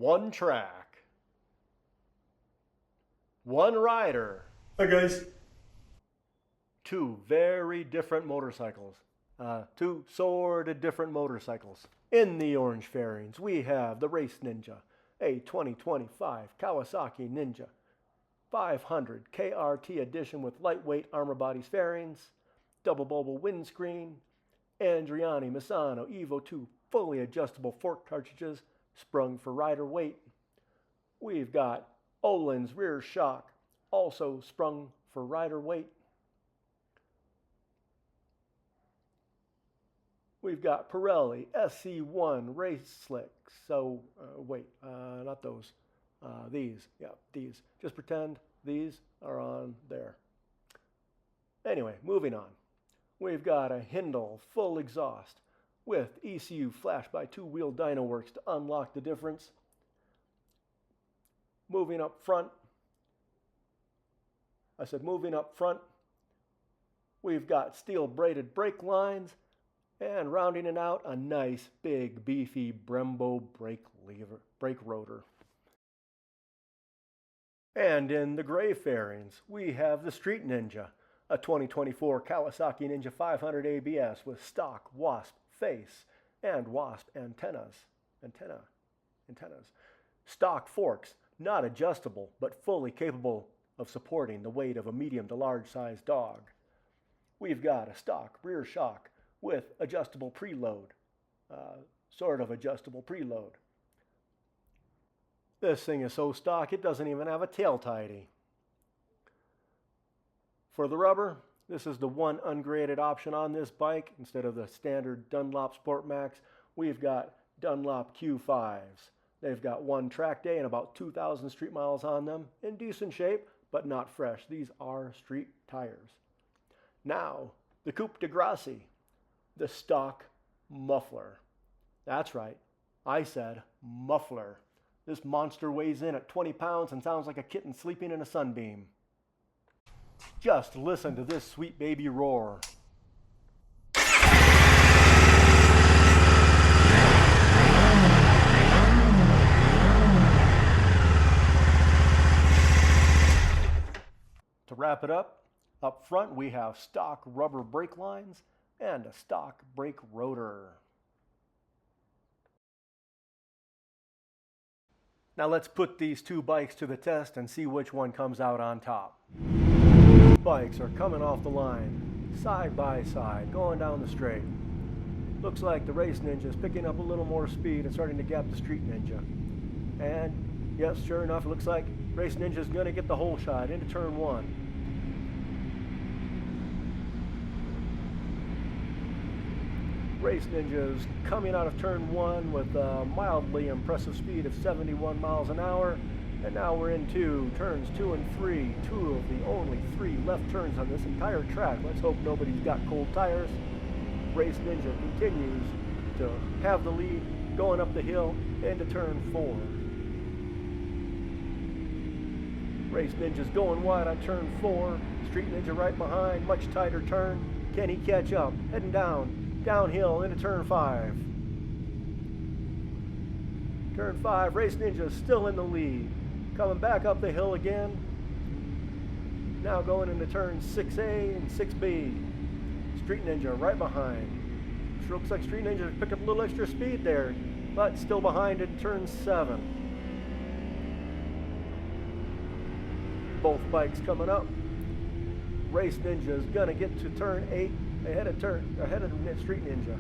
One track, one rider. Hi guys. Two very different motorcycles. Two sort of different motorcycles. In the orange fairings, we have the Race Ninja, a 2025 Kawasaki Ninja 500 KRT edition with lightweight armor bodies fairings, double bulb windscreen, Andriani Misano Evo 2 fully adjustable fork cartridges sprung for rider weight. We've got Ohlins rear shock, also sprung for rider weight. We've got Pirelli SC1 race slicks. So, not those. These. Yeah, these. Just pretend these are on there. Anyway, moving on. We've got a Hindle full exhaust with ECU flash by two-wheel dyno works to unlock the difference. Moving up front. Moving up front. We've got steel braided brake lines. And rounding it out, a nice, big, beefy Brembo brake rotor. And in the gray fairings, we have the Street Ninja, a 2024 Kawasaki Ninja 500 ABS with stock wasp face and wasp antennas. Stock forks, not adjustable, but fully capable of supporting the weight of a medium to large sized dog. We've got a stock rear shock with adjustable preload, sort of adjustable preload. This thing is so stock it doesn't even have a tail tidy. For the rubber, this is the one ungraded option on this bike. Instead of the standard Dunlop Sport Max, we've got Dunlop Q5s. They've got one track day and about 2,000 street miles on them, in decent shape, but not fresh. These are street tires. Now, the Coupe de Gracie. The stock muffler. That's right, I said muffler. This monster weighs in at 20 pounds and sounds like a kitten sleeping in a sunbeam. Just listen to this sweet baby roar. To wrap it up front we have stock rubber brake lines and a stock brake rotor. Now let's put these two bikes to the test and see which one comes out on top. Bikes are coming off the line, side by side, going down the straight. Looks like the Race Ninja is picking up a little more speed and starting to gap the Street Ninja. And yes, sure enough, it looks like Race Ninja is going to get the whole shot into turn one. Race Ninja is coming out of turn one with a mildly impressive speed of 71 miles an hour. And now we're into turns 2 and 3, two of the only 3 left turns on this entire track. Let's hope nobody's got cold tires. Race Ninja continues to have the lead going up the hill into turn 4. Race Ninja's going wide on turn 4. Street Ninja right behind, much tighter turn. Can he catch up? Heading downhill into turn 5. Turn 5, Race Ninja still in the lead. Coming back up the hill again. Now going into turn 6A and 6B. Street Ninja right behind. Sure looks like Street Ninja picked up a little extra speed there, but still behind in turn 7. Both bikes coming up. Race Ninja is gonna get to turn 8 ahead of the Street Ninja.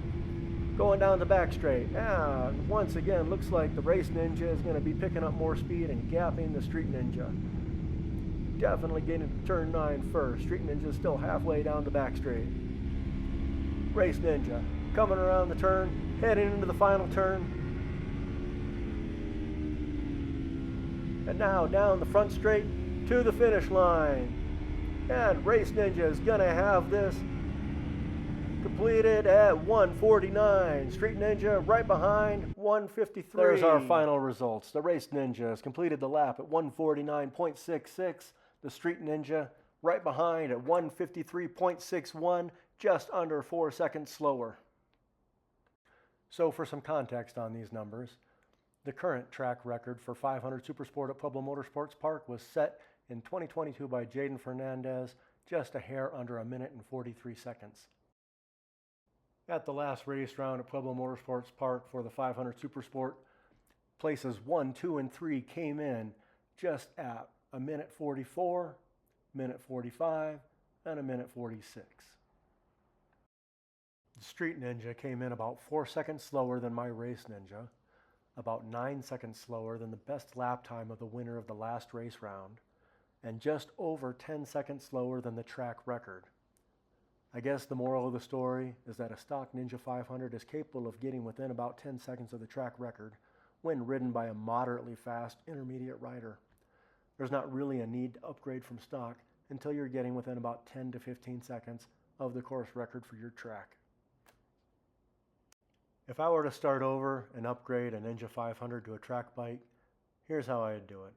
Going down the back straight. And once again, looks like the Race Ninja is going to be picking up more speed and gapping the Street Ninja. Definitely getting to turn 9 first. Street Ninja is still halfway down the back straight. Race Ninja coming around the turn, heading into the final turn. And now down the front straight to the finish line. And Race Ninja is going to have this completed at 1:49. Street Ninja right behind, 1:53. There's our final results. The Race Ninja has completed the lap at 1:49.66. The Street Ninja right behind at 1:53.61, just under 4 seconds slower. So for some context on these numbers, The current track record for 500 Supersport at Pueblo Motorsports Park was set in 2022 by Jaden Fernandez, just a hair under a minute and 43 seconds. At the last race round at Pueblo Motorsports Park for the 500 Supersport, places 1, 2, and 3 came in just at a minute 44, minute 45, and a minute 46. The Street Ninja came in about 4 seconds slower than my Race Ninja, about 9 seconds slower than the best lap time of the winner of the last race round, and just over 10 seconds slower than the track record. I guess the moral of the story is that a stock Ninja 500 is capable of getting within about 10 seconds of the track record when ridden by a moderately fast intermediate rider. There's not really a need to upgrade from stock until you're getting within about 10 to 15 seconds of the course record for your track. If I were to start over and upgrade a Ninja 500 to a track bike, here's how I'd do it.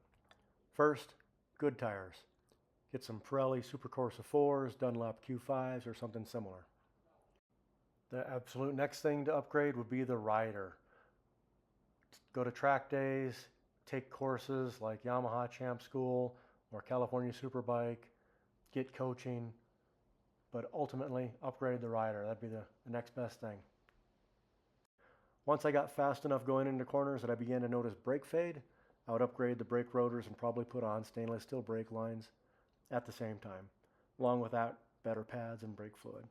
First, good tires. Get some Pirelli Supercorsa 4s, Dunlop Q5s, or something similar. The absolute next thing to upgrade would be the rider. Go to track days, take courses like Yamaha Champ School or California Superbike, get coaching, but ultimately upgrade the rider. That'd be the next best thing. Once I got fast enough going into corners that I began to notice brake fade, I would upgrade the brake rotors and probably put on stainless steel brake lines at the same time. Along with that, better pads and brake fluid.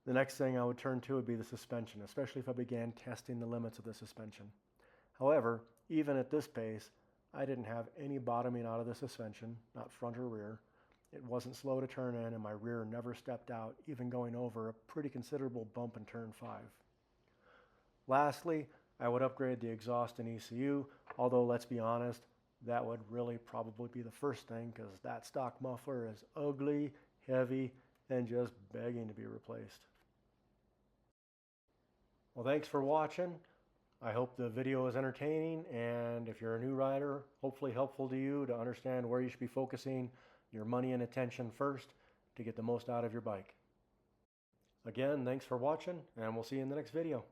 The next thing I would turn to would be the suspension, especially if I began testing the limits of the suspension. However, even at this pace, I didn't have any bottoming out of the suspension, not front or rear. It wasn't slow to turn in, and my rear never stepped out, even going over a pretty considerable bump in turn 5. Lastly, I would upgrade the exhaust and ECU, although let's be honest, that would really probably be the first thing because that stock muffler is ugly, heavy, and just begging to be replaced. Well, thanks for watching. I hope the video is entertaining, and if you're a new rider, hopefully helpful to you to understand where you should be focusing your money and attention first to get the most out of your bike. Again, thanks for watching, and we'll see you in the next video.